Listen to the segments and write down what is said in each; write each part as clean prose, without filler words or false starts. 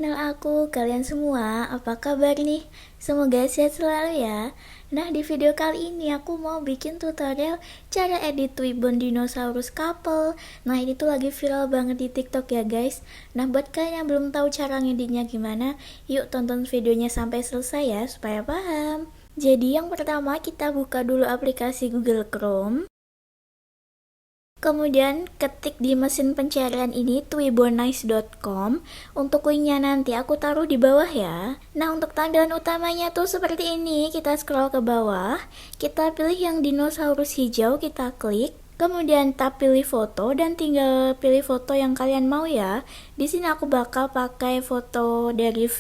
channel aku, kalian semua, apa kabar nih? Semoga sehat selalu ya. Nah, di video kali ini aku mau bikin tutorial cara edit Twibbon Dinosaurus couple. Nah, ini tuh lagi viral banget di TikTok ya guys. Nah, buat kalian yang belum tahu cara ngeditnya gimana, yuk tonton videonya sampai selesai ya, supaya paham. Jadi yang pertama kita buka dulu aplikasi Google Chrome. Kemudian ketik di mesin pencarian ini twibbonice.com. Untuk linknya nanti aku taruh di bawah ya. Nah, untuk tampilan utamanya tuh seperti ini. Kita scroll ke bawah, kita pilih yang dinosaurus hijau, kita klik. Kemudian tab pilih foto dan tinggal pilih foto yang kalian mau ya. Di sini aku bakal pakai foto dari V.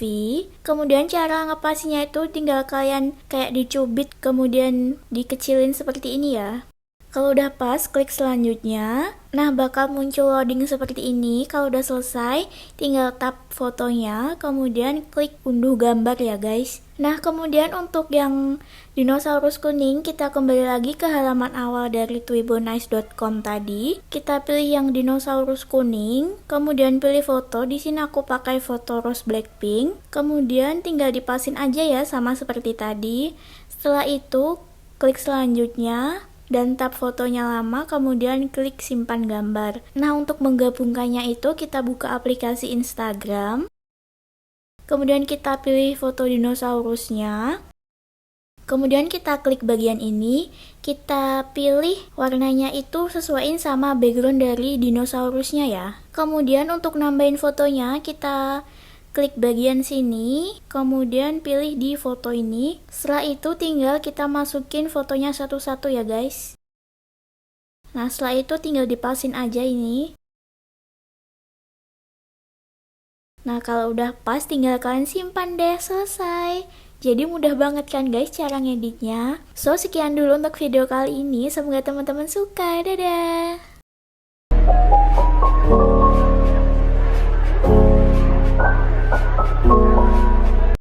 Kemudian cara ngepasnya itu tinggal kalian kayak dicubit kemudian dikecilin seperti ini ya. Kalau udah pas, klik selanjutnya. Nah, bakal muncul loading seperti ini. Kalau udah selesai, tinggal tap fotonya, kemudian klik unduh gambar ya guys. Nah, kemudian untuk yang dinosaurus kuning, kita kembali lagi ke halaman awal dari twibbonice.com tadi. Kita pilih yang dinosaurus kuning, kemudian pilih foto. Di sini aku pakai foto rose blackpink. Kemudian tinggal dipasin aja ya, sama seperti tadi. Setelah itu, klik selanjutnya dan tap fotonya lama, kemudian klik simpan gambar. Nah, untuk menggabungkannya itu kita buka aplikasi Instagram. Kemudian kita pilih foto dinosaurusnya. Kemudian kita klik bagian ini, kita pilih warnanya itu sesuaiin sama background dari dinosaurusnya ya. Kemudian untuk nambahin fotonya, kita klik bagian sini, kemudian pilih di foto ini. Setelah itu tinggal kita masukin fotonya satu-satu ya guys. Nah, setelah itu tinggal dipasin aja ini. Nah, kalau udah pas tinggal kalian simpan deh, selesai. Jadi mudah banget kan guys cara ngeditnya. So, sekian dulu untuk video kali ini. Semoga teman-teman suka. Dadah!